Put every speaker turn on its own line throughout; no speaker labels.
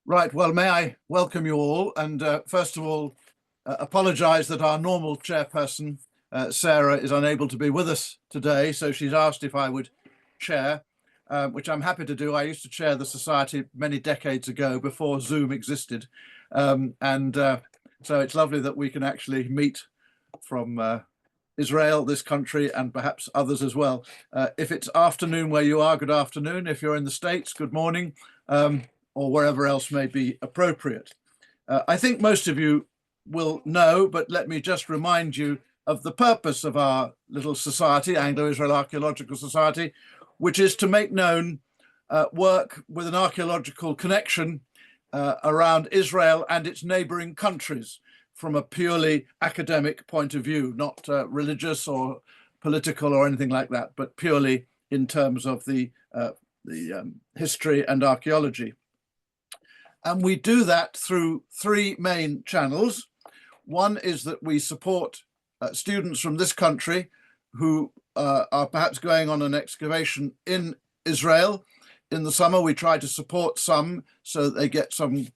Right, well, may I welcome you all, and first of all, apologise that our normal chairperson, Sarah, is unable to be with us today, so she's asked if I would chair, which I'm happy to do. I used to chair the society many decades ago, before Zoom existed, so it's lovely that we can actually meet from Israel, this country, and perhaps others as well. If it's afternoon where you are, good afternoon. If you're in the States, good morning. Or wherever else may be appropriate. I think most of you will know, but let me just remind you of the purpose of our little society, Anglo-Israel Archaeological Society, which is to make known work with an archaeological connection around Israel and its neighboring countries from a purely academic point of view, not religious or political or anything like that, but purely in terms of the history and archaeology. And we do that through three main channels. One is that we support students from this country who are perhaps going on an excavation in Israel. In the summer, we try to support some so that they get some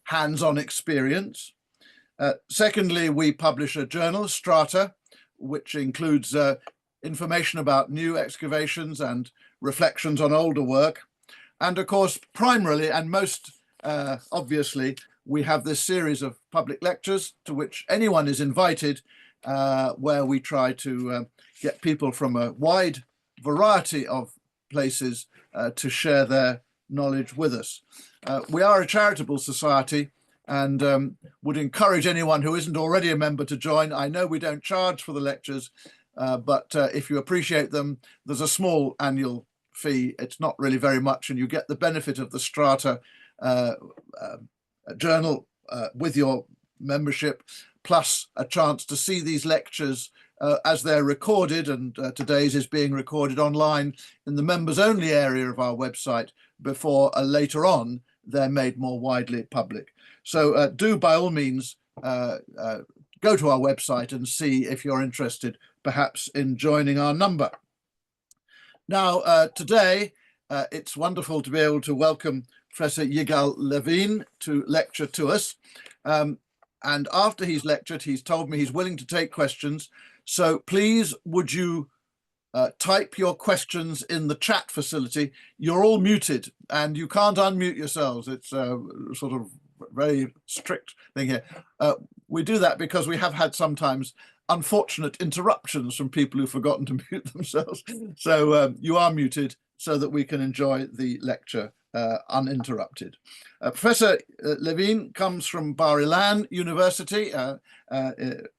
hands-on experience. Secondly, we publish a journal, Strata, which includes information about new excavations and reflections on older work. And of course, primarily and most obviously, we have this series of public lectures to which anyone is invited, where we try to get people from a wide variety of places to share their knowledge with us. We are a charitable society and would encourage anyone who isn't already a member to join. I know we don't charge for the lectures, but if you appreciate them, there's a small annual fee. It's not really very much, and you get the benefit of the Strata journal with your membership, plus a chance to see these lectures as they're recorded, and today's is being recorded online in the members only area of our website before later on they're made more widely public. So do by all means go to our website and see if you're interested perhaps in joining our number. Now today it's wonderful to be able to welcome Professor Yigal Levin to lecture to us. And after he's lectured, he's told me he's willing to take questions. So please, would you type your questions in the chat facility? You're all muted and you can't unmute yourselves. It's a sort of very strict thing here. We do that because we have had sometimes unfortunate interruptions from people who've forgotten to mute themselves. So you are muted so that we can enjoy the lecture uninterrupted. Professor Levin comes from Bar-Ilan University,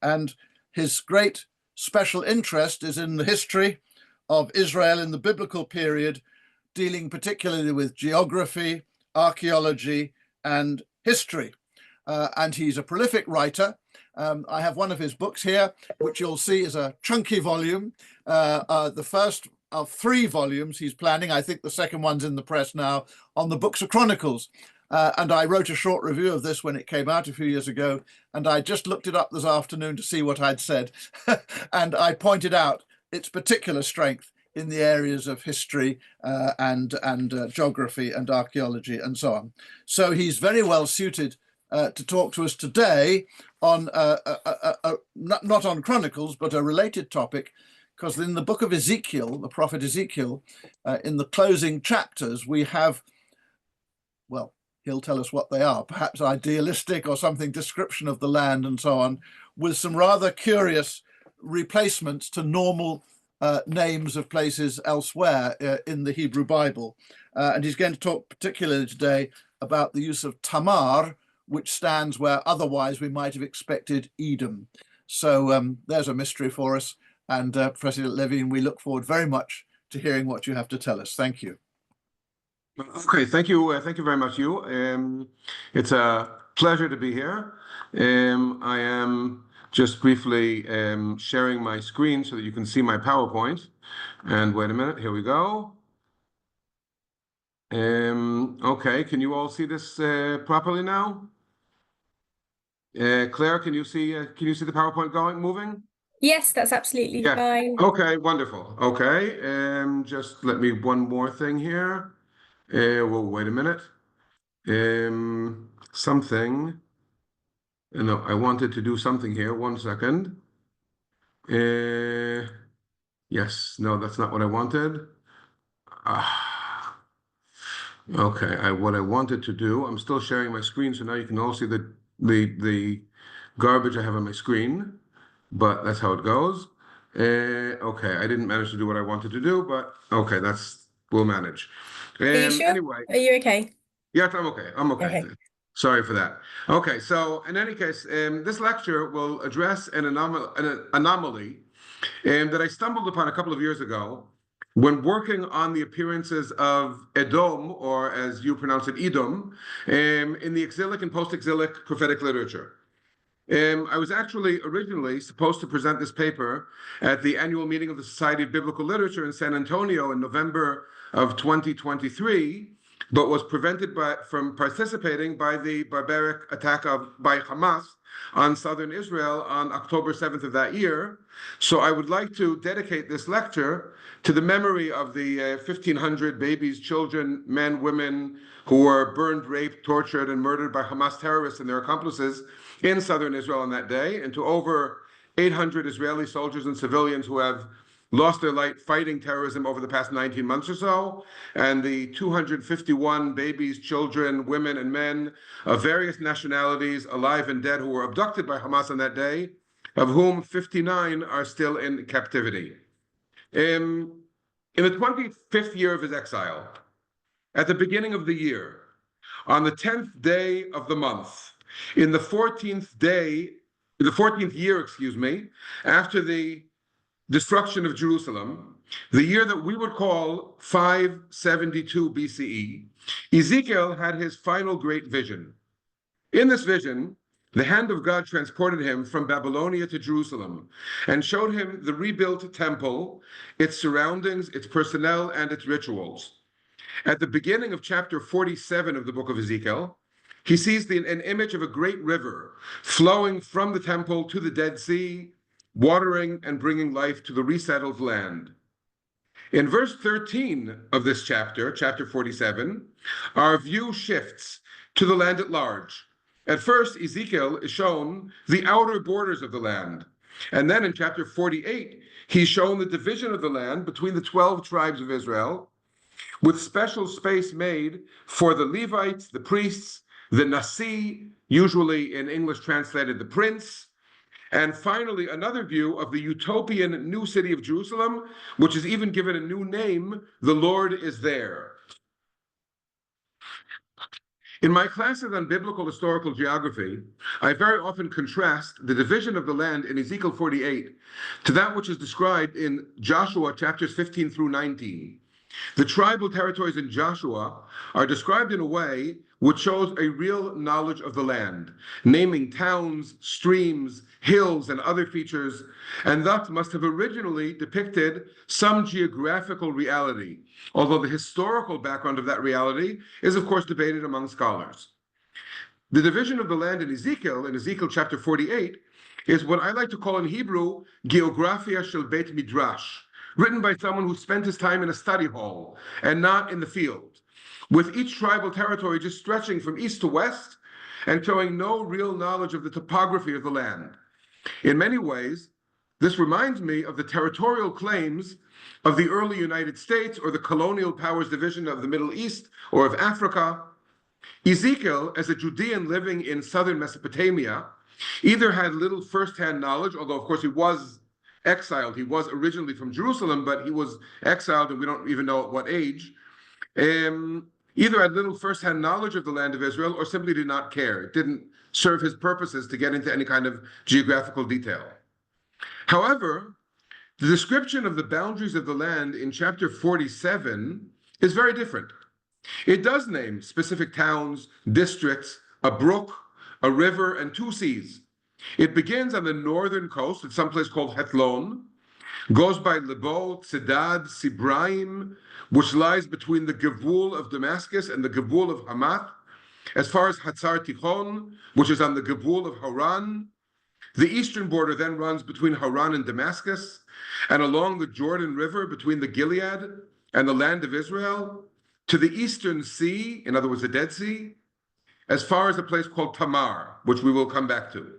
and his great special interest is in the history of Israel in the biblical period, dealing particularly with geography, archaeology, and history. And he's a prolific writer. I have one of his books here, which you'll see is a chunky volume. The first of 3 volumes he's planning. I think the second one's in the press now, on the Books of Chronicles. And I wrote a short review of this when it came out a few years ago, and I just looked it up this afternoon to see what I'd said. And I pointed out its particular strength in the areas of history and geography and archaeology and so on. So he's very well suited to talk to us today on, not on Chronicles, but a related topic, because in the book of Ezekiel, the prophet Ezekiel, in the closing chapters, we have, well, he'll tell us what they are, perhaps idealistic or something, description of the land and so on, with some rather curious replacements to normal names of places elsewhere in the Hebrew Bible. And he's going to talk particularly today about the use of Tamar, which stands where otherwise we might have expected Edom. So there's a mystery for us. And Professor Levin, we look forward very much to hearing what you have to tell us. Thank you.
Okay, thank you very much, you. It's a pleasure to be here. I am just briefly sharing my screen so that you can see my PowerPoint. And wait a minute, here we go. Okay, can you all see this properly now? Claire, can you see the PowerPoint moving?
Yes, that's absolutely fine.
Okay, wonderful. Okay, just let me one more thing here. Well, wait a minute. something. No, I wanted to do something here. 1 second. Yes, no, that's not what I wanted. Okay, what I wanted to do, I'm still sharing my screen, so now you can all see the garbage I have on my screen, but that's how it goes. Okay, I didn't manage to do what I wanted to do, but okay, we'll manage.
Are you sure?
Anyway,
Are you okay?
yes, I'm okay. I'm okay.
Okay.
Sorry for that. Okay, so in any case, this lecture will address an anomaly that I stumbled upon a couple of years ago when working on the appearances of Edom, or as you pronounce it, Edom, in the exilic and post-exilic prophetic literature. I was actually originally supposed to present this paper at the annual meeting of the Society of Biblical Literature in San Antonio in November of 2023, but was prevented from participating by the barbaric attack by Hamas on southern Israel on October 7th of that year. So I would like to dedicate this lecture to the memory of the 1,500 babies, children, men, women who were burned, raped, tortured, and murdered by Hamas terrorists and their accomplices in southern Israel on that day, and to over 800 Israeli soldiers and civilians who have lost their life fighting terrorism over the past 19 months or so, and the 251 babies, children, women, and men of various nationalities, alive and dead, who were abducted by Hamas on that day, of whom 59 are still in captivity. In the 25th year of his exile, at the beginning of the year, on the 10th day of the month, in the 14th year, after the destruction of Jerusalem, the year that we would call 572 BCE, Ezekiel had his final great vision. In this vision, the hand of God transported him from Babylonia to Jerusalem and showed him the rebuilt temple, its surroundings, its personnel, and its rituals. At the beginning of chapter 47 of the book of Ezekiel, he sees an image of a great river flowing from the temple to the Dead Sea, watering and bringing life to the resettled land. In verse 13 of this chapter, chapter 47, our view shifts to the land at large. At first, Ezekiel is shown the outer borders of the land. And then in chapter 48, he's shown the division of the land between the 12 tribes of Israel, with special space made for the Levites, the priests, the Nasi, usually in English translated the prince, and finally another view of the utopian new city of Jerusalem, which is even given a new name, the Lord is there. In my classes on biblical historical geography, I very often contrast the division of the land in Ezekiel 48 to that which is described in Joshua chapters 15 through 19. The tribal territories in Joshua are described in a way which shows a real knowledge of the land, naming towns, streams, hills, and other features, and thus must have originally depicted some geographical reality, although the historical background of that reality is, of course, debated among scholars. The division of the land in Ezekiel chapter 48, is what I like to call in Hebrew, Geographia shel Beit Midrash, written by someone who spent his time in a study hall and not in the field, with each tribal territory just stretching from east to west and showing no real knowledge of the topography of the land. In many ways, this reminds me of the territorial claims of the early United States or the colonial powers division of the Middle East or of Africa. Ezekiel, as a Judean living in southern Mesopotamia, either had little firsthand knowledge, although of course he was exiled. He was originally from Jerusalem, but he was exiled, and we don't even know at what age. Either had little firsthand knowledge of the land of Israel or simply did not care. It didn't serve his purposes to get into any kind of geographical detail. However, the description of the boundaries of the land in chapter 47 is very different. It does name specific towns, districts, a brook, a river, and 2 seas. It begins on the northern coast at some place called Hethlon, goes by Lebo, Tzedad, Sibraim, which lies between the Gevul of Damascus and the Gevul of Hamath, as far as Hatzar Tichon, which is on the Gevul of Haran. The eastern border then runs between Haran and Damascus, and along the Jordan River between the Gilead and the land of Israel, to the eastern sea, in other words, the Dead Sea, as far as a place called Tamar, which we will come back to.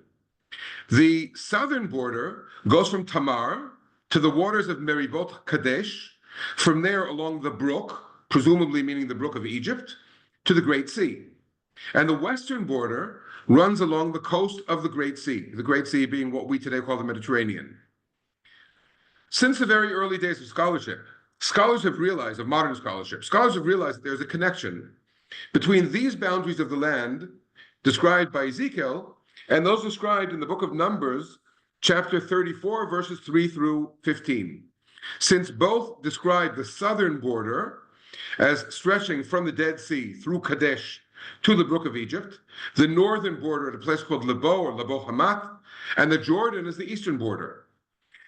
The southern border goes from Tamar to the waters of Meribot Kadesh, from there along the brook, presumably meaning the brook of Egypt, to the Great Sea. And the western border runs along the coast of the Great Sea being what we today call the Mediterranean. Since the very early days of scholarship, scholars have realized, of modern scholarship, scholars have realized that there's a connection between these boundaries of the land described by Ezekiel and those described in the book of Numbers, chapter 34, verses 3 through 15. Since both describe the southern border as stretching from the Dead Sea through Kadesh to the brook of Egypt, the northern border at a place called Lebo or Lebo Hamat, and the Jordan is the eastern border.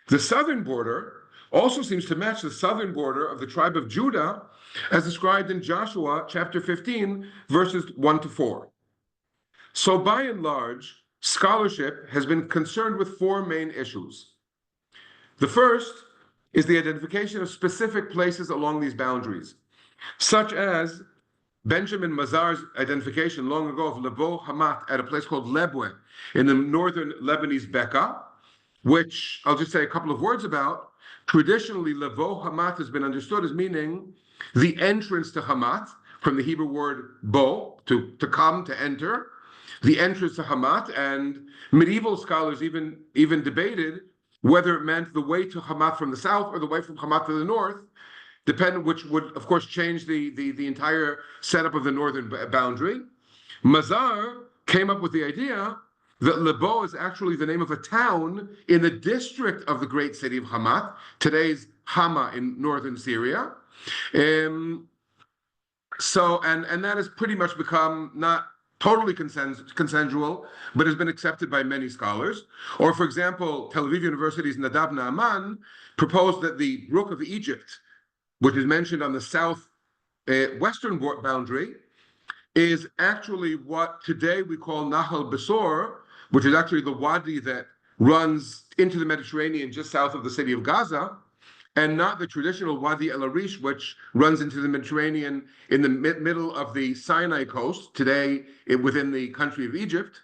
The southern border also seems to match the southern border of the tribe of Judah as described in Joshua chapter 15, verses 1 to 4. So by and large, scholarship has been concerned with four main issues. The first is the identification of specific places along these boundaries, such as Benjamin Mazar's identification long ago of Lebo Hamat at a place called Lebwe in the northern Lebanese Bekaa, which I'll just say a couple of words about. Traditionally, Lebo Hamat has been understood as meaning the entrance to Hamat, from the Hebrew word bo, to come, to enter, the entrance to Hamat, and medieval scholars even debated whether it meant the way to Hamat from the south or the way from Hamat to the north, which would, of course, change the entire setup of the northern boundary. Mazar came up with the idea that Lebo is actually the name of a town in the district of the great city of Hamat, today's Hama in northern Syria. So that has pretty much become not totally consensual, but has been accepted by many scholars. Or, for example, Tel Aviv University's Nadav Naaman proposed that the brook of Egypt, which is mentioned on the south western boundary, is actually what today we call Nahal Besor, which is actually the wadi that runs into the Mediterranean just south of the city of Gaza, and not the traditional Wadi El Arish, which runs into the Mediterranean in the middle of the Sinai coast, today within the country of Egypt.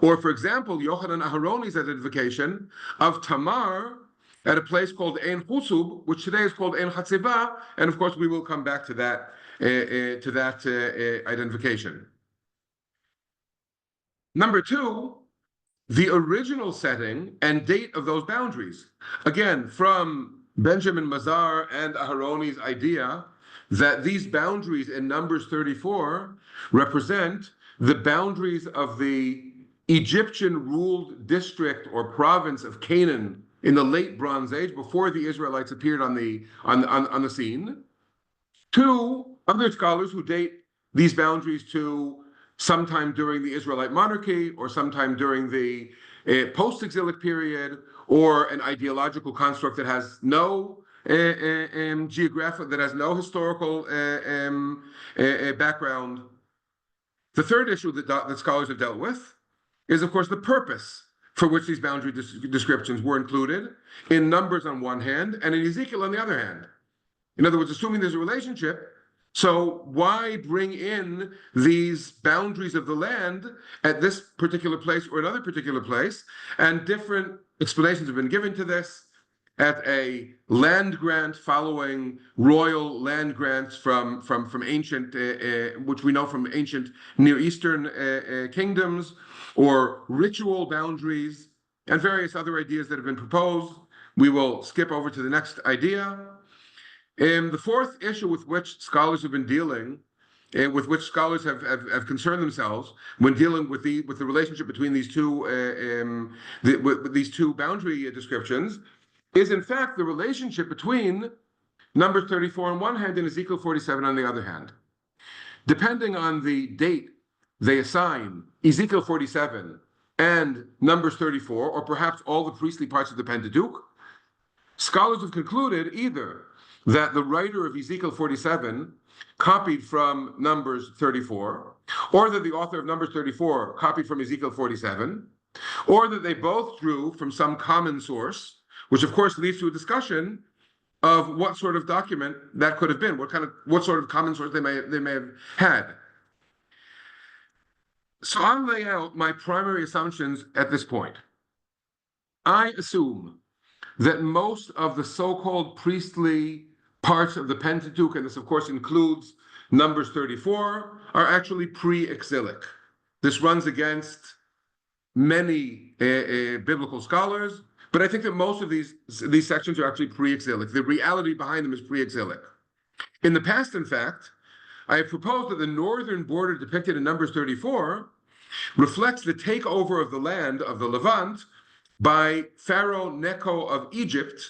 Or, for example, Yochanan Aharoni's identification of Tamar at a place called Ein Husub, which today is called Ein Hatziva, and of course we will come back to that identification. Number two, the original setting and date of those boundaries. Again, from Benjamin Mazar and Aharoni's idea that these boundaries in Numbers 34 represent the boundaries of the Egyptian-ruled district or province of Canaan in the late Bronze Age, before the Israelites appeared on the scene. Two other scholars who date these boundaries to sometime during the Israelite monarchy or sometime during the post-exilic period, or an ideological construct that has no historical background. The third issue that scholars have dealt with is, of course, the purpose for which these boundary descriptions were included in Numbers on one hand and in Ezekiel on the other hand. In other words, assuming there's a relationship, so why bring in these boundaries of the land at this particular place or another particular place? And different explanations have been given to this. At a land grant following royal land grants from ancient, which we know from ancient Near Eastern kingdoms, or ritual boundaries, and various other ideas that have been proposed. We will skip over to the next idea. The fourth issue with which scholars have been dealing, with which scholars have concerned themselves when dealing with the relationship between these two boundary descriptions, is in fact the relationship between Numbers 34 on one hand and Ezekiel 47 on the other hand. Depending on the date they assign Ezekiel 47 and Numbers 34, or perhaps all the priestly parts of the Pentateuch, scholars have concluded either that the writer of Ezekiel 47 copied from Numbers 34, or that the author of Numbers 34 copied from Ezekiel 47, or that they both drew from some common source, which of course leads to a discussion of what sort of document that could have been, what sort of common source they may have had. So I'll lay out my primary assumptions at this point. I assume that most of the so-called priestly parts of the Pentateuch, and this of course includes Numbers 34, are actually pre-exilic. This runs against many biblical scholars, but I think that most of these sections are actually pre-exilic. The reality behind them is pre-exilic. In the past, in fact, I have proposed that the northern border depicted in Numbers 34 reflects the takeover of the land of the Levant by Pharaoh Necho of Egypt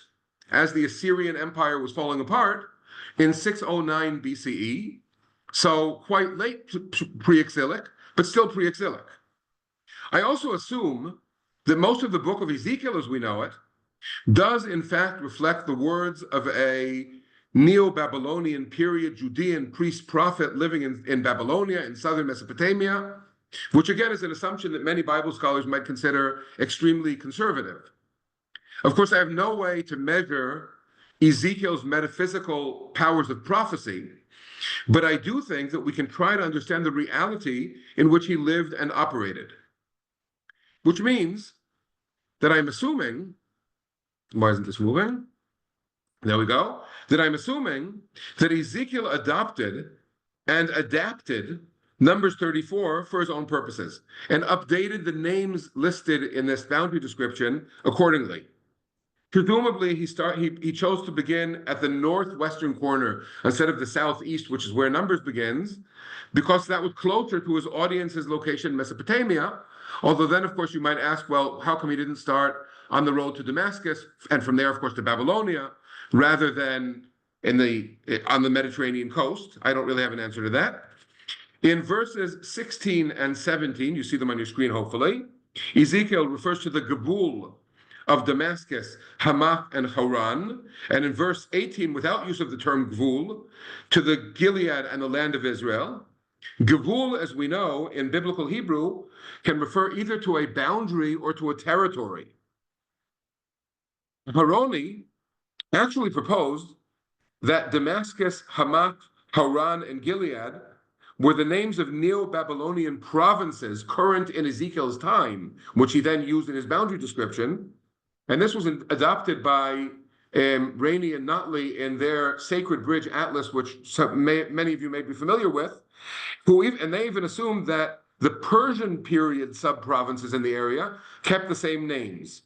as the Assyrian Empire was falling apart in 609 BCE. So quite late pre-exilic, but still pre-exilic. I also assume that most of the book of Ezekiel as we know it does in fact reflect the words of a Neo-Babylonian period Judean priest prophet living in Babylonia in southern Mesopotamia, which again is an assumption that many Bible scholars might consider extremely conservative. Of course, I have no way to measure Ezekiel's metaphysical powers of prophecy, but I do think that we can try to understand the reality in which he lived and operated. Which means that I'm assuming, why isn't this moving? There we go. That I'm assuming that Ezekiel adopted and adapted Numbers 34 for his own purposes and updated the names listed in this boundary description accordingly. Presumably, he chose to begin at the northwestern corner instead of the southeast, which is where Numbers begins, because that was closer to his audience's location in Mesopotamia. Although then, of course, you might ask, well, how come he didn't start on the road to Damascus and from there, of course, to Babylonia, rather than on the Mediterranean coast? I don't really have an answer to that. In verses 16 and 17, you see them on your screen, hopefully, Ezekiel refers to the Gabul of Damascus, Hamath, and Haran, and in verse 18, without use of the term Gvul, to the Gilead and the land of Israel. Gvul, as we know, in biblical Hebrew, can refer either to a boundary or to a territory. Haroni actually proposed that Damascus, Hamath, Haran, and Gilead were the names of Neo-Babylonian provinces current in Ezekiel's time, which he then used in his boundary description. And this was adopted by Rainey and Notley in their Sacred Bridge Atlas, which many of you may be familiar with, and they even assumed that the Persian period sub-provinces in the area kept the same names.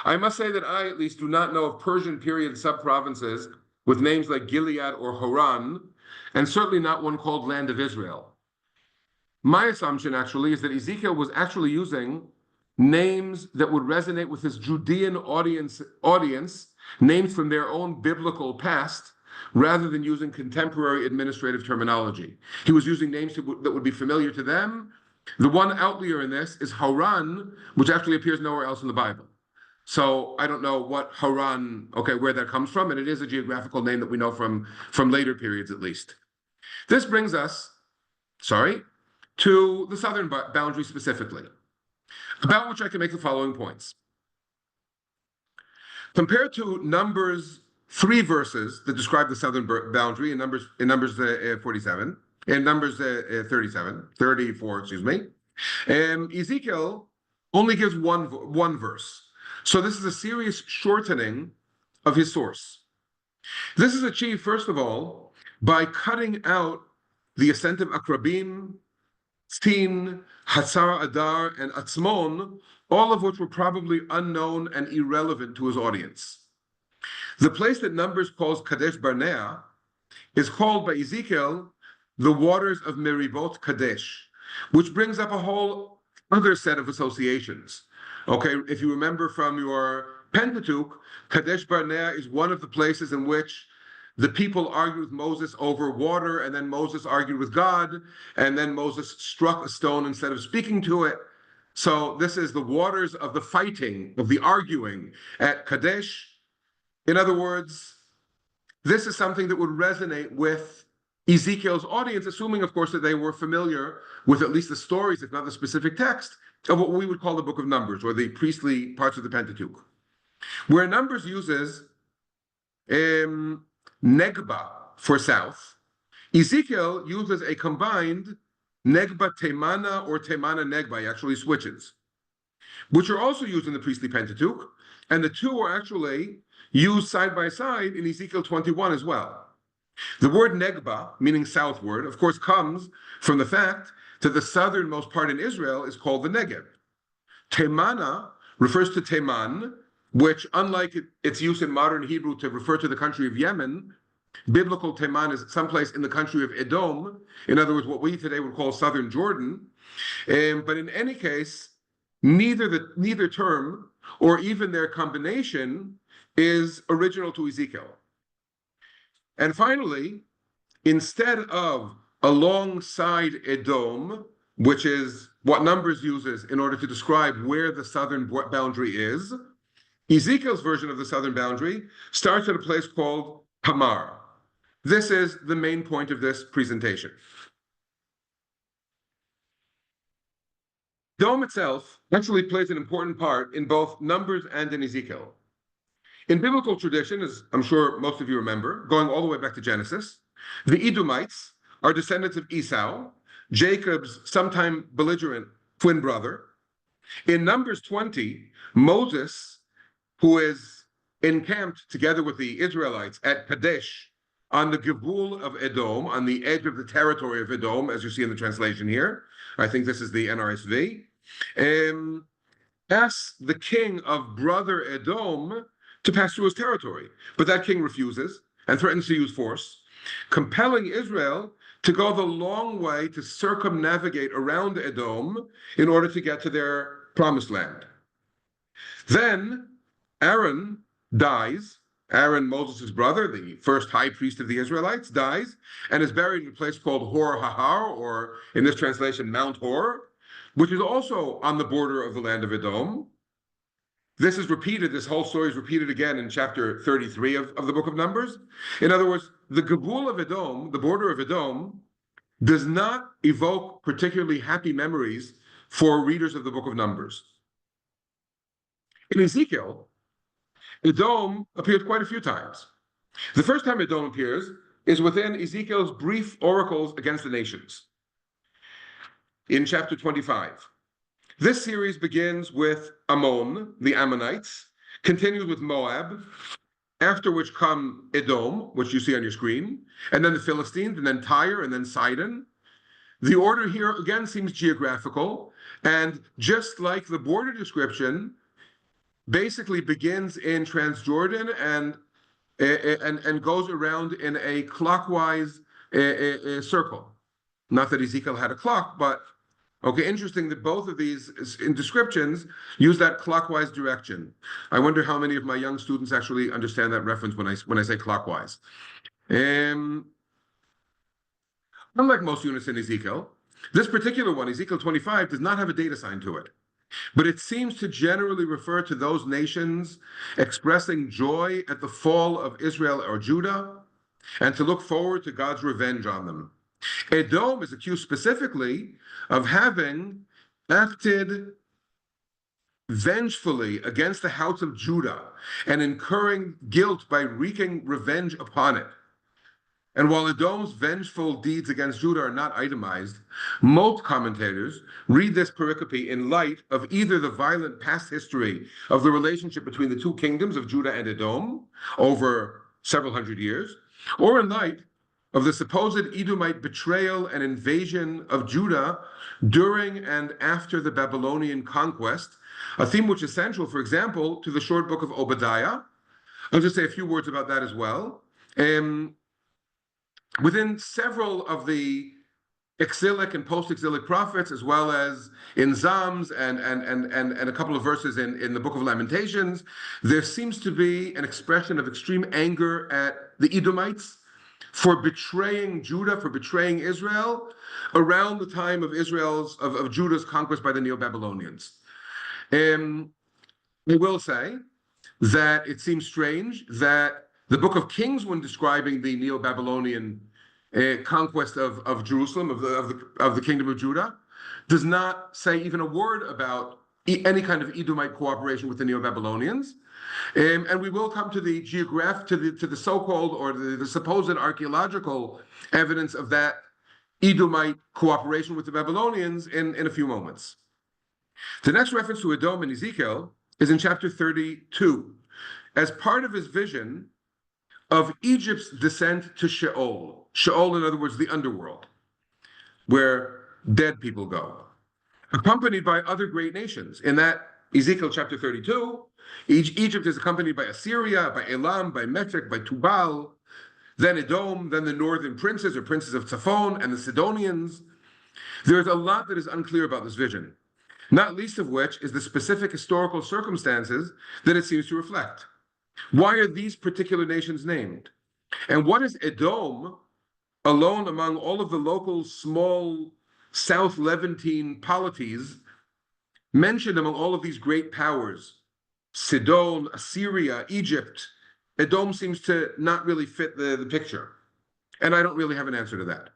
I must say that I at least do not know of Persian period sub-provinces with names like Gilead or Haran, and certainly not one called Land of Israel. My assumption actually is that Ezekiel was actually using names that would resonate with his Judean audience, names from their own biblical past, rather than using contemporary administrative terminology. He was using names that would be familiar to them. The one outlier in this is Haran, which actually appears nowhere else in the Bible. So I don't know what Haran, where that comes from, and it is a geographical name that we know from later periods at least. This brings us, to the southern boundary specifically, about which I can make the following points. Compared to Numbers 3 verses that describe the southern boundary in Numbers 47, in Numbers 34, excuse me, Ezekiel only gives one verse. So this is a serious shortening of his source. This is achieved, first of all, by cutting out the ascent of Akrabim, Tzin, Hatzar Adar, and Atzmon, all of which were probably unknown and irrelevant to his audience. The place that Numbers calls Kadesh Barnea is called by Ezekiel the waters of Meribot Kadesh, which brings up a whole other set of associations. If you remember from your Pentateuch, Kadesh Barnea is one of the places in which the people argued with Moses over water, and then Moses argued with God, and then Moses struck a stone instead of speaking to it. So this is the waters of the fighting, of the arguing at Kadesh. In other words, this is something that would resonate with Ezekiel's audience, assuming, of course, that they were familiar with at least the stories, if not the specific text, of what we would call the Book of Numbers, or the priestly parts of the Pentateuch. Where Numbers uses Negba for south, Ezekiel uses a combined Negba Temana or Temana Negba, he actually switches, which are also used in the priestly Pentateuch, and the two are actually used side by side in Ezekiel 21 as well. The word Negba, meaning southward, of course, comes from the fact that the southernmost part in Israel is called the Negev. Temana refers to Teman, which, unlike its use in modern Hebrew to refer to the country of Yemen, biblical Teman is someplace in the country of Edom, in other words, what we today would call southern Jordan. But in any case, neither term or even their combination is original to Ezekiel. And finally, instead of alongside Edom, which is what Numbers uses in order to describe where the southern boundary is, Ezekiel's version of the southern boundary starts at a place called Hamar. This is the main point of this presentation. Edom itself actually plays an important part in both Numbers and in Ezekiel. In biblical tradition, as I'm sure most of you remember, going all the way back to Genesis, the Edomites are descendants of Esau, Jacob's sometime belligerent twin brother. In Numbers 20, Moses, who is encamped together with the Israelites at Kadesh on the Gibul of Edom, on the edge of the territory of Edom, as you see in the translation here. I think this is the NRSV. Asks the king of brother Edom to pass through his territory. But that king refuses and threatens to use force, compelling Israel to go the long way to circumnavigate around Edom in order to get to their promised land. Then Aaron dies. Aaron, Moses' brother, the first high priest of the Israelites, dies and is buried in a place called Hor Hahar, or in this translation, Mount Hor, which is also on the border of the land of Edom. This is repeated, this whole story is repeated again in chapter 33 of the book of Numbers. In other words, the Gibul of Edom, the border of Edom, does not evoke particularly happy memories for readers of the book of Numbers. In Ezekiel, Edom appears quite a few times. The first time Edom appears is within Ezekiel's brief oracles against the nations in chapter 25. This series begins with Ammon, the Ammonites, continues with Moab, after which come Edom, which you see on your screen, and then the Philistines, and then Tyre, and then Sidon. The order here again seems geographical, and just like the border description, basically begins in Transjordan and goes around in a clockwise circle. Not that Ezekiel had a clock, but okay, interesting that both of these in descriptions use that clockwise direction. I wonder how many of my young students actually understand that reference when I say clockwise. Unlike most units in Ezekiel, this particular one, Ezekiel 25, does not have a date assigned to it. But it seems to generally refer to those nations expressing joy at the fall of Israel or Judah and to look forward to God's revenge on them. Edom is accused specifically of having acted vengefully against the house of Judah and incurring guilt by wreaking revenge upon it. And while Edom's vengeful deeds against Judah are not itemized, most commentators read this pericope in light of either the violent past history of the relationship between the two kingdoms of Judah and Edom over several hundred years, or in light of the supposed Edomite betrayal and invasion of Judah during and after the Babylonian conquest, a theme which is central, for example, to the short book of Obadiah. I'll just say a few words about that as well. Within several of the exilic and post-exilic prophets, as well as in Psalms and a couple of verses in the book of Lamentations, there seems to be an expression of extreme anger at the Edomites for betraying Judah, for betraying Israel around the time of Judah's conquest by the Neo-Babylonians. We will say that it seems strange that the book of Kings, when describing the Neo-Babylonian conquest of Jerusalem, of the kingdom of Judah, does not say even a word about any kind of Edomite cooperation with the Neo-Babylonians. And we will come to the to the so-called or the supposed archaeological evidence of that Edomite cooperation with the Babylonians in a few moments. The next reference to Edom in Ezekiel is in chapter 32, as part of his vision of Egypt's descent to Sheol. Sheol, in other words, the underworld, where dead people go, accompanied by other great nations. In that Ezekiel chapter 32, Egypt is accompanied by Assyria, by Elam, by Meshech, by Tubal, then Edom, then the northern princes or princes of Tzafon and the Sidonians. There's a lot that is unclear about this vision, not least of which is the specific historical circumstances that it seems to reflect. Why are these particular nations named? And what is Edom, alone among all of the local small South Levantine polities, mentioned among all of these great powers? Sidon, Assyria, Egypt. Edom seems to not really fit the picture. And I don't really have an answer to that.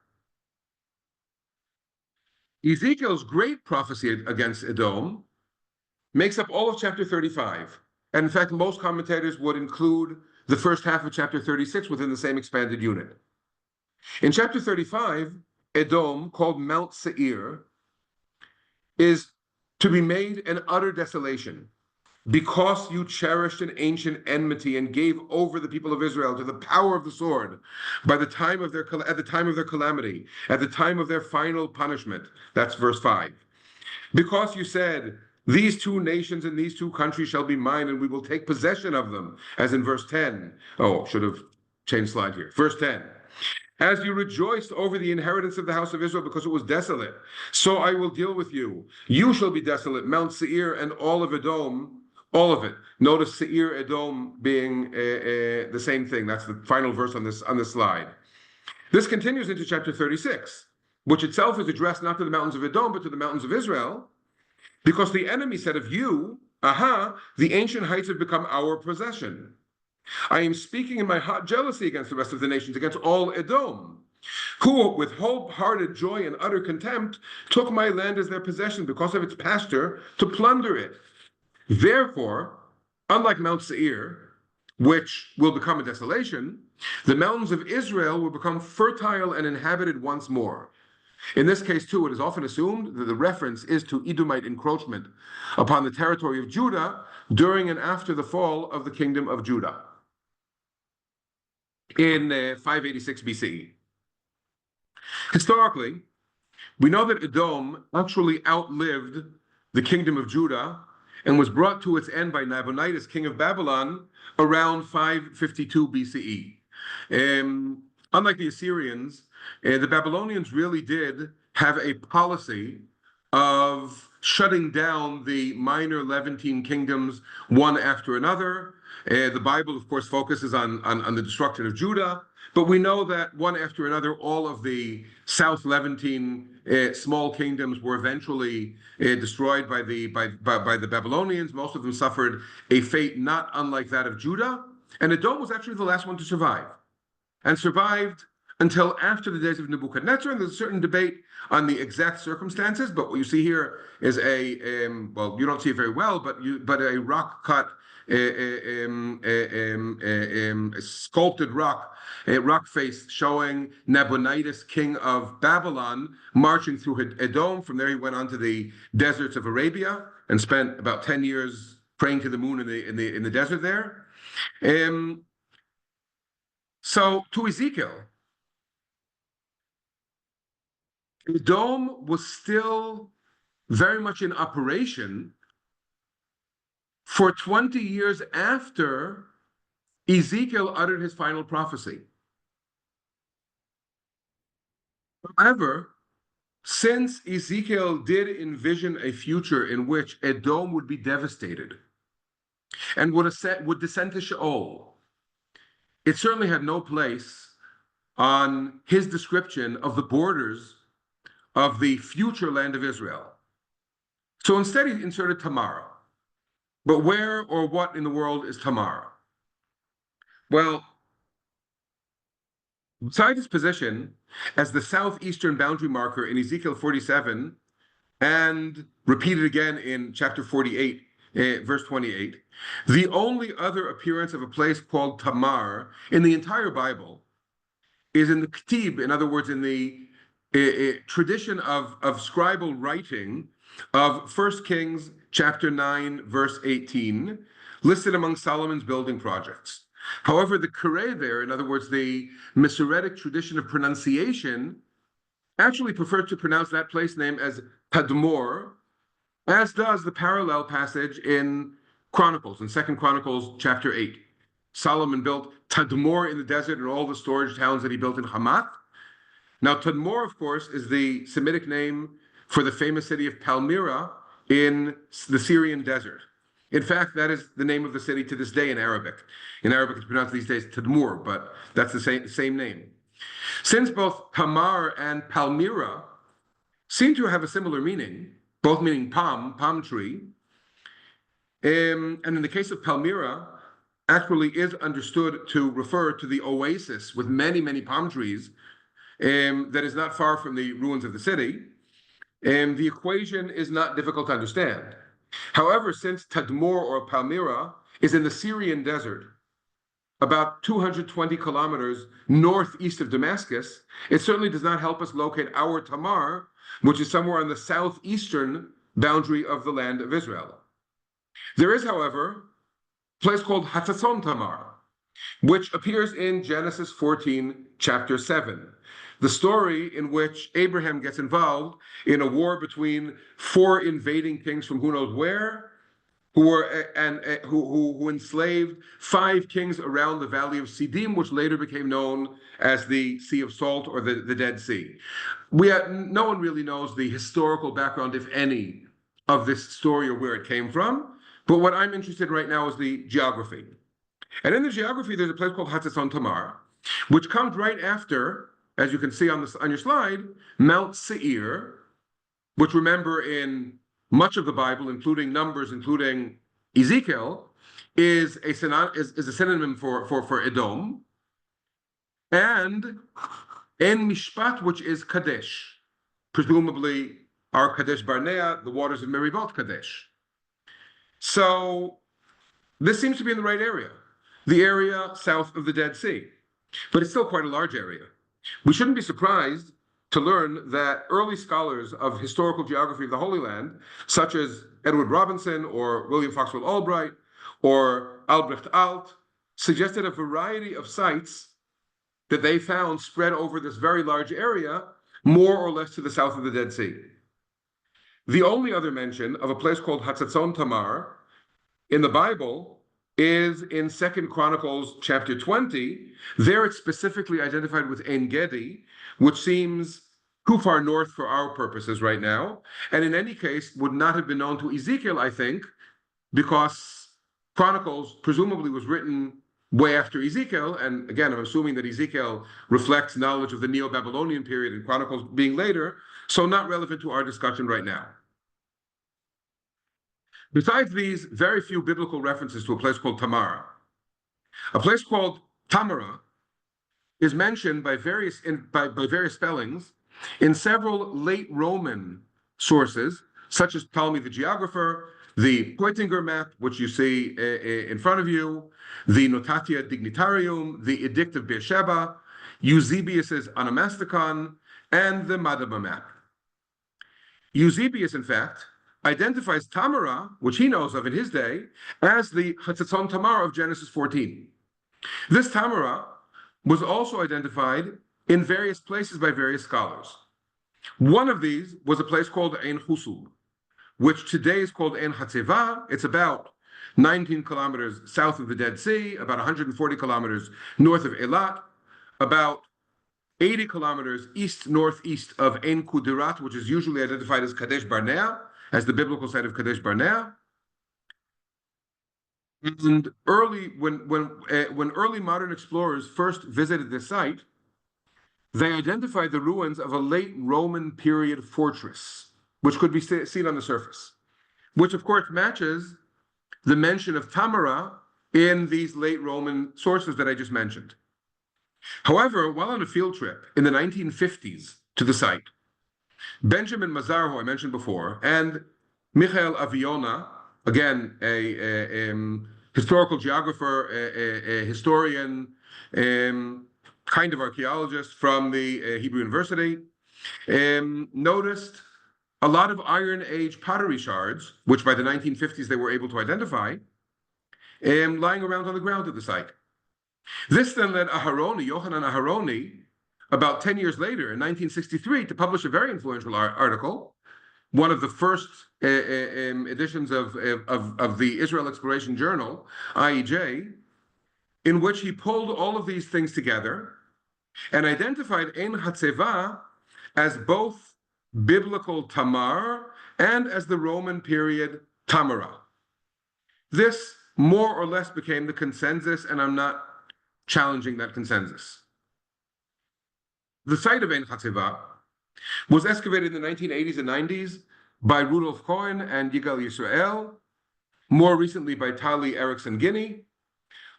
Ezekiel's great prophecy against Edom makes up all of chapter 35. And in fact, most commentators would include the first half of chapter 36 within the same expanded unit. In chapter 35, Edom, called Mount Seir, is to be made an utter desolation, because you cherished an ancient enmity and gave over the people of Israel to the power of the sword at the time of their calamity, at the time of their final punishment. That's verse 5. Because you said, these two nations and these two countries shall be mine, and we will take possession of them, as in verse 10. Oh, should have changed slide here. Verse 10. As you rejoiced over the inheritance of the house of Israel because it was desolate, so I will deal with you. You shall be desolate, Mount Seir and all of Edom, all of it. Notice Seir, Edom being the same thing. That's the final verse on this slide. This continues into chapter 36, which itself is addressed not to the mountains of Edom, but to the mountains of Israel, because the enemy said of you, the ancient heights have become our possession. I am speaking in my hot jealousy against the rest of the nations, against all Edom, who, with wholehearted joy and utter contempt, took my land as their possession because of its pasture to plunder it. Therefore, unlike Mount Seir, which will become a desolation, the mountains of Israel will become fertile and inhabited once more. In this case, too, it is often assumed that the reference is to Edomite encroachment upon the territory of Judah during and after the fall of the kingdom of Judah in 586 BCE. Historically, we know that Edom actually outlived the kingdom of Judah and was brought to its end by Nabonidus, king of Babylon, around 552 BCE. Unlike the Assyrians, the Babylonians really did have a policy of shutting down the minor Levantine kingdoms one after another. The Bible, of course, focuses on the destruction of Judah, but we know that one after another, all of the South Levantine small kingdoms were eventually destroyed by the Babylonians. Most of them suffered a fate not unlike that of Judah, and Edom was actually the last one to survive, and survived until after the days of Nebuchadnezzar. And there's a certain debate on the exact circumstances, but what you see here is well, you don't see it very well, but a rock cut, sculpted rock, a rock face showing Nabonidus, king of Babylon, marching through Edom. From there, he went on to the deserts of Arabia and spent about 10 years praying to the moon in the desert there. So to Ezekiel, Edom was still very much in operation for 20 years after Ezekiel uttered his final prophecy. However, since Ezekiel did envision a future in which Edom would be devastated and would descend to Sheol, it certainly had no place on his description of the borders of the future land of Israel. So instead, he inserted Tamar. But where or what in the world is Tamar? Well, besides its position as the southeastern boundary marker in Ezekiel 47 and repeated again in chapter 48, verse 28, the only other appearance of a place called Tamar in the entire Bible is in the Ketib, in other words, in the tradition of scribal writing of 1 Kings chapter 9, verse 18, listed among Solomon's building projects. However, the Kure there, in other words, the Masoretic tradition of pronunciation, actually preferred to pronounce that place name as Tadmor, as does the parallel passage in Chronicles, in 2 Chronicles chapter 8. Solomon built Tadmor in the desert and all the storage towns that he built in Hamath. Now, Tadmor, of course, is the Semitic name for the famous city of Palmyra in the Syrian desert. In fact, that is the name of the city to this day in Arabic. In Arabic, it's pronounced these days Tadmor, but that's the same name. Since both Tamar and Palmyra seem to have a similar meaning, both meaning palm tree, and in the case of Palmyra, actually is understood to refer to the oasis with many, many palm trees that is not far from the ruins of the city, the equation is not difficult to understand. However, since Tadmor or Palmyra is in the Syrian desert, about 220 kilometers northeast of Damascus, it certainly does not help us locate our Tamar, which is somewhere on the southeastern boundary of the land of Israel. There is, however, a place called Hatzatzon Tamar, which appears in Genesis 14, chapter 7, the story in which Abraham gets involved in a war between 4 invading kings from who knows where, who enslaved 5 kings around the valley of Siddim, which later became known as the Sea of Salt or the Dead Sea. No one really knows the historical background, if any, of this story or where it came from. But what I'm interested in right now is the geography. And in the geography, there's a place called Hatzatzon Tamar, which comes right after, as you can see on your slide, Mount Seir, which, remember, in much of the Bible, including Numbers, including Ezekiel, is a synonym for Edom, and En Mishpat, which is Kadesh, presumably our Kadesh Barnea, the waters of Meribot Kadesh. So this seems to be in the right area, the area south of the Dead Sea, but it's still quite a large area. We shouldn't be surprised to learn that early scholars of historical geography of the Holy Land, such as Edward Robinson or William Foxwell Albright or Albrecht Alt, suggested a variety of sites that they found spread over this very large area, more or less to the south of the Dead Sea. The only other mention of a place called Hatzatzon Tamar in the Bible is in 2 Chronicles chapter 20. There it's specifically identified with En Gedi, which seems too far north for our purposes right now, and in any case would not have been known to Ezekiel, I think, because Chronicles presumably was written way after Ezekiel, and again, I'm assuming that Ezekiel reflects knowledge of the Neo-Babylonian period and Chronicles being later, so not relevant to our discussion right now. Besides these very few biblical references to a place called Tamara, a place called Tamara is mentioned by various spellings in several late Roman sources, such as Ptolemy the geographer, the Peutinger map, which you see in front of you, the Notatia Dignitarium, the Edict of Beersheba, Eusebius's Onomasticon, and the Madaba map. Eusebius, in fact, identifies Tamara, which he knows of in his day, as the Hatzatzon Tamar of Genesis 14. This Tamara was also identified in various places by various scholars. One of these was a place called Ein Husub, which today is called Ein Hatzeva. It's about 19 kilometers south of the Dead Sea, about 140 kilometers north of Eilat, about 80 kilometers east-northeast of Ein Kudirat, which is usually identified as Kadesh Barnea, as the biblical site of Kadesh Barnea. And when early modern explorers first visited this site, they identified the ruins of a late Roman period fortress, which could be seen on the surface, which of course matches the mention of Tamara in these late Roman sources that I just mentioned. However, while on a field trip in the 1950s to the site, Benjamin Mazar, who I mentioned before, and Michael Aviona, again, a historical geographer, a historian, kind of archaeologist from the Hebrew University, noticed a lot of Iron Age pottery shards, which by the 1950s they were able to identify, lying around on the ground at the site. This then led Yohanan Aharoni, about 10 years later, in 1963, to publish a very influential article, one of the first editions of the Israel Exploration Journal, IEJ, in which he pulled all of these things together and identified Ein Hatzeva as both biblical Tamar and as the Roman period Tamara. This more or less became the consensus, and I'm not challenging that consensus. The site of Ein Hatzeva was excavated in the 1980s and 90s by Rudolf Cohen and Yigal Yisrael, more recently by Tali Erickson Guinea.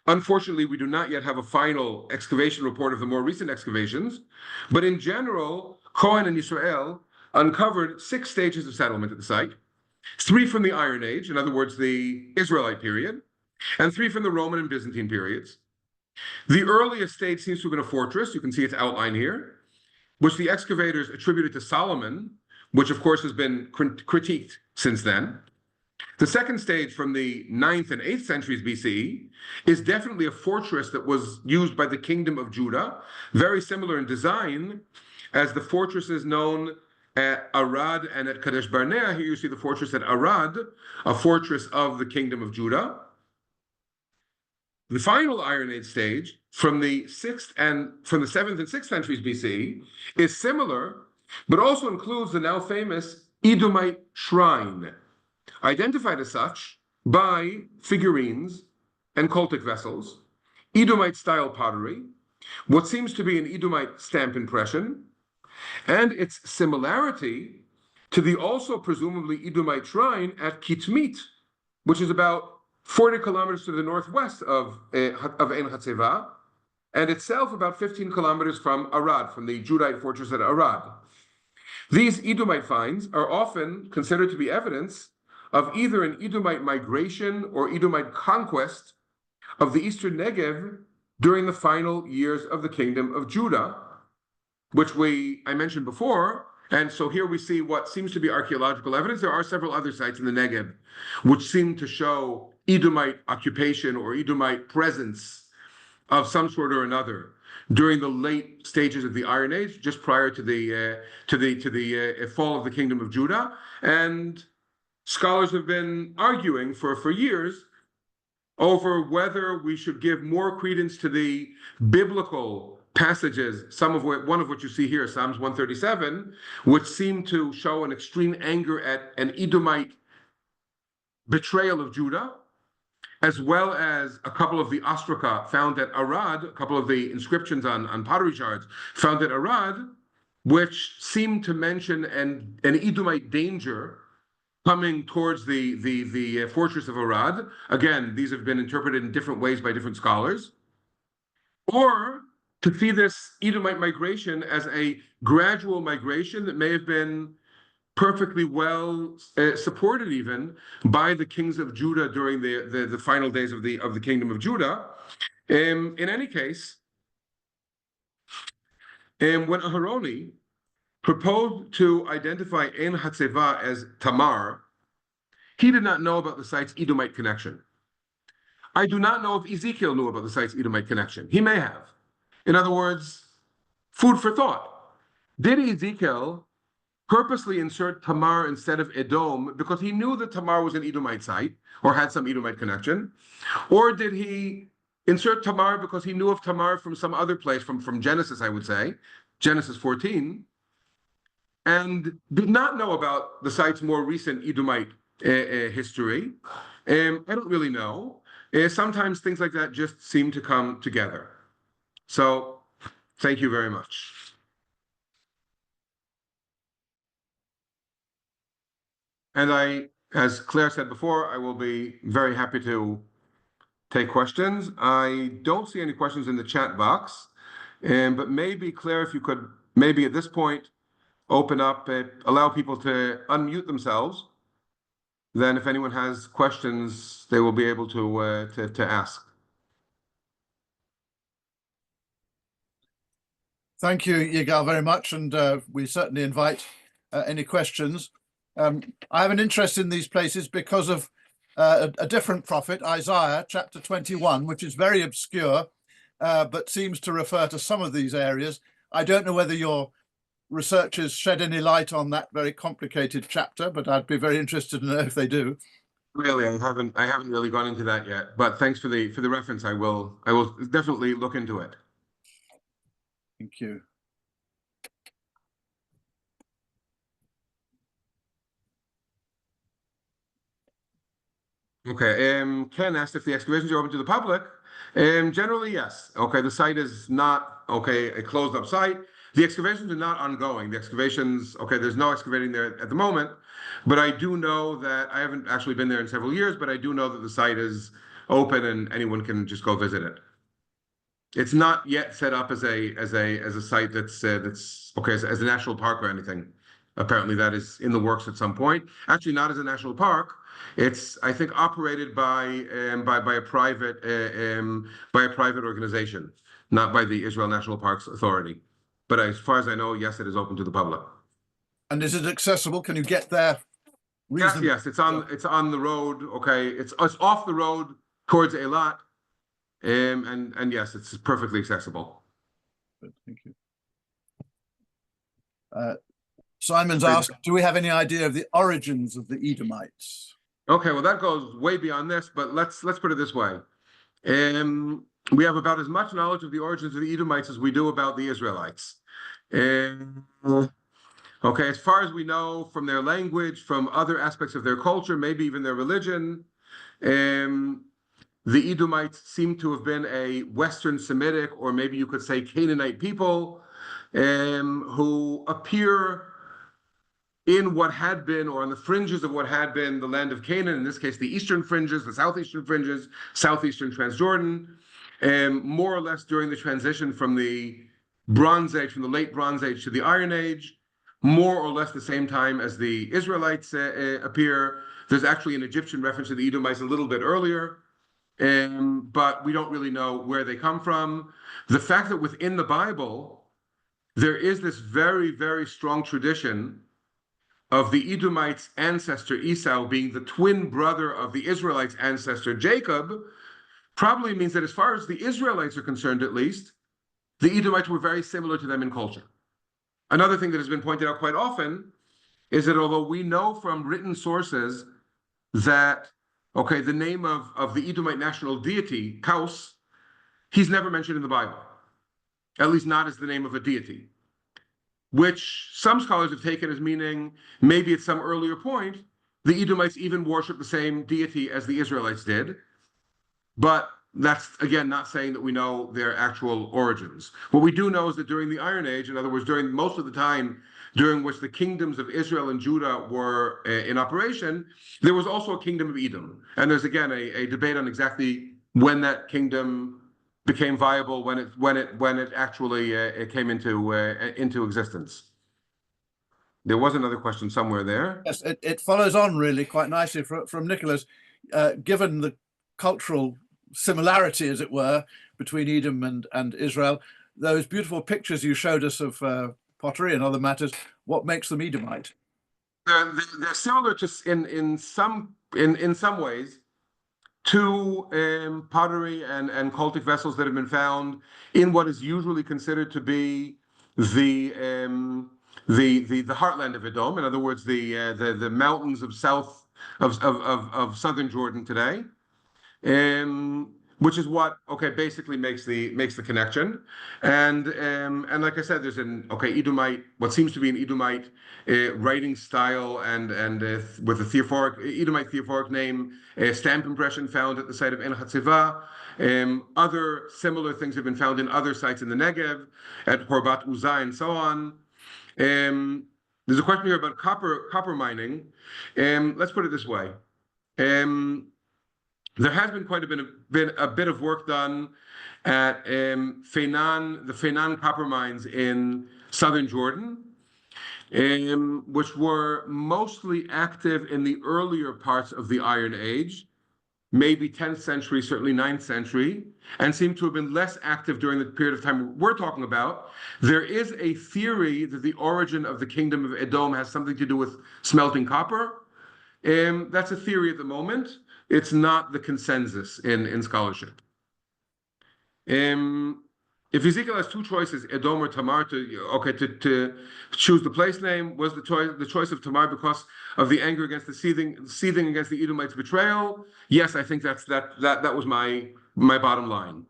Unfortunately, we do not yet have a final excavation report of the more recent excavations, but in general, Cohen and Yisrael uncovered 6 stages of settlement at the site, 3 from the Iron Age, in other words, the Israelite period, and 3 from the Roman and Byzantine periods. The earliest stage seems to have been a fortress, you can see its outline here, which the excavators attributed to Solomon, which of course has been critiqued since then. The second stage from the 9th and 8th centuries BCE is definitely a fortress that was used by the kingdom of Judah, very similar in design as the fortresses known at Arad and at Kadesh Barnea. Here you see the fortress at Arad, a fortress of the kingdom of Judah. The final Iron Age stage from the 7th and 6th centuries BCE is similar, but also includes the now famous Edomite shrine, identified as such by figurines and cultic vessels, Edomite-style pottery, what seems to be an Edomite stamp impression, and its similarity to the also presumably Edomite shrine at Kitmit, which is about 40 kilometers to the northwest of Ein Hatzeva, and itself about 15 kilometers from Arad, from the Judite fortress at Arad. These Edomite finds are often considered to be evidence of either an Edomite migration or Edomite conquest of the eastern Negev during the final years of the kingdom of Judah, which I mentioned before. And so here we see what seems to be archaeological evidence. There are several other sites in the Negev which seem to show Edomite occupation or Edomite presence of some sort or another during the late stages of the Iron Age, just prior to the fall of the kingdom of Judah. And scholars have been arguing for years over whether we should give more credence to the biblical passages, one of which you see here, Psalms 137, which seem to show an extreme anger at an Edomite betrayal of Judah, as well as a couple of the ostraca found at Arad, a couple of the inscriptions on pottery shards found at Arad, which seem to mention an Edomite danger coming towards the fortress of Arad. Again, these have been interpreted in different ways by different scholars. Or to see this Edomite migration as a gradual migration that may have been perfectly well supported even by the kings of Judah during the final days of the kingdom of Judah. In any case, when Aharoni proposed to identify Ein Hatzeva as Tamar, he did not know about the site's Edomite connection. I do not know if Ezekiel knew about the site's Edomite connection. He may have. In other words, food for thought. Did Ezekiel purposely insert Tamar instead of Edom because he knew that Tamar was an Edomite site or had some Edomite connection? Or did he insert Tamar because he knew of Tamar from some other place, from Genesis, I would say, Genesis 14, and did not know about the site's more recent Edomite history? I don't really know. Sometimes things like that just seem to come together. So, thank you very much. And as Claire said before, I will be very happy to take questions. I don't see any questions in the chat box, but maybe, Claire, if you could maybe at this point open up, allow people to unmute themselves. Then if anyone has questions, they will be able to ask.
Thank you, Yigal, very much, and we certainly invite any questions. I have an interest in these places because of a different prophet, Isaiah, chapter 21, which is very obscure, but seems to refer to some of these areas. I don't know whether your researchers shed any light on that very complicated chapter, but I'd be very interested to know if they do.
Really, I haven't really gone into that yet, but thanks for the reference. I will definitely look into it.
Thank you.
Okay, Ken asked if the excavations are open to the public. Generally, yes. Okay, the site is not, okay, a closed up site. The excavations are not ongoing. The excavations, okay, there's no excavating there at the moment, but I do know that I haven't actually been there in several years, but I do know that the site is open and anyone can just go visit it. It's not yet set up as a site that's okay as a national park or anything. Apparently, that is in the works at some point. Actually, not as a national park. It's, I think, operated by a private organization, not by the Israel National Parks Authority. But as far as I know, yes, it is open to the public.
And is it accessible? Can you get there reasonably?
Yes, it's on the road. Okay, it's off the road towards Eilat. And yes, it's perfectly accessible.
Good, thank you. Simon's asked, do we have any idea of the origins of the Edomites?
Okay, well, that goes way beyond this, but let's put it this way. We have about as much knowledge of the origins of the Edomites as we do about the Israelites. Okay, as far as we know from their language, from other aspects of their culture, maybe even their religion, the Edomites seem to have been a Western Semitic, or maybe you could say Canaanite people, who appear in what had been, or on the fringes of what had been the land of Canaan, in this case, the eastern fringes, the southeastern fringes, southeastern Transjordan, more or less during the transition from the Bronze Age, from the late Bronze Age to the Iron Age, more or less the same time as the Israelites appear. There's actually an Egyptian reference to the Edomites a little bit earlier. But we don't really know where they come from. The fact that within the Bible, there is this very, very strong tradition of the Edomites' ancestor Esau being the twin brother of the Israelites' ancestor Jacob, probably means that as far as the Israelites are concerned, at least, the Edomites were very similar to them in culture. Another thing that has been pointed out quite often is that although we know from written sources that, okay, the name of the Edomite national deity, Kaus, he's never mentioned in the Bible, at least not as the name of a deity, which some scholars have taken as meaning maybe at some earlier point, the Edomites even worship the same deity as the Israelites did. But that's, again, not saying that we know their actual origins. What we do know is that during the Iron Age, in other words, during most of the time during which the kingdoms of Israel and Judah were in operation, there was also a kingdom of Edom. And there's, again, a debate on exactly when that kingdom became viable, when it actually came into existence. There was another question somewhere there.
Yes, it follows on really quite nicely from Nicholas. Given the cultural similarity, as it were, between Edom and Israel, those beautiful pictures you showed us of pottery and other matters, what makes them Edomite?
They're similar to in some ways to pottery and cultic vessels that have been found in what is usually considered to be the heartland of Edom. In other words, the mountains of southern Jordan today. Which is what basically makes the connection, and like I said, there's an Edomite, what seems to be an Edomite writing style, and with a Edomite theophoric name, a stamp impression found at the site of En Hatziva. Other similar things have been found in other sites in the Negev, at Horbat Uzzah, and so on. There's a question here about copper mining. Let's put it this way. There has been quite a bit of work done at the Feinan copper mines in southern Jordan, which were mostly active in the earlier parts of the Iron Age. maybe 10th century, certainly 9th century, and seem to have been less active during the period of time we're talking about. There is a theory that the origin of the kingdom of Edom has something to do with smelting copper. That's a theory at the moment. It's not the consensus in scholarship. If Ezekiel has two choices, Edom or Tamar, to choose the place name, was the choice of Tamar because of the anger against the seething against the Edomites' betrayal? Yes, I think that was my bottom line.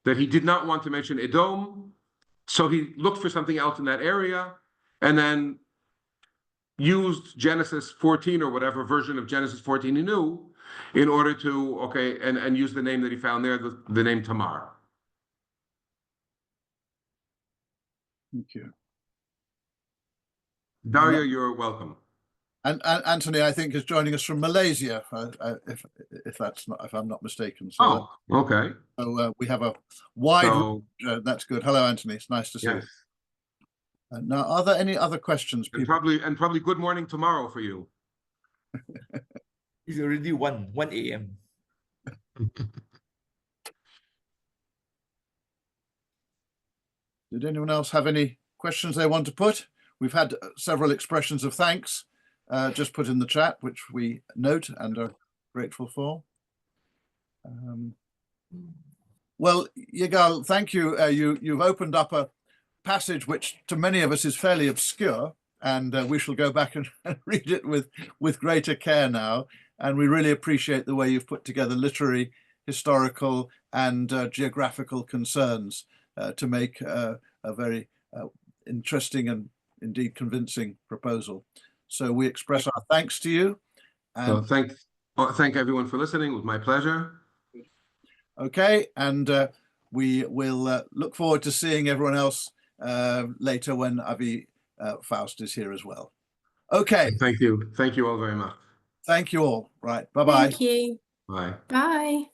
That he did not want to mention Edom, so he looked for something else in that area, and then used Genesis 14 or whatever version of Genesis 14 he knew in order to and use the name that he found there, the name Tamar.
Thank you.
Daria, you're welcome.
And Anthony, I think, is joining us from Malaysia, if I'm not mistaken. So,
okay.
So we have a wide. That's good. Hello, Anthony. It's nice to see you. Now, are there any other questions?
And probably good morning tomorrow for you.
It's already 1 a.m.
Did anyone else have any questions they want to put? We've had several expressions of thanks just put in the chat, which we note and are grateful for. Well, Yigal, thank you. You've opened up a passage which to many of us is fairly obscure, and we shall go back and read it with greater care now. And we really appreciate the way you've put together literary, historical, and geographical concerns to make a very interesting and indeed convincing proposal. So we express our thanks to you. And
thank everyone for listening. It was my pleasure.
Okay, and we will look forward to seeing everyone else later when Avi Faust is here as well. Okay.
Thank you. Thank you all very much.
Thank you all. Right. Bye-bye.
Thank you.
Bye.
Bye.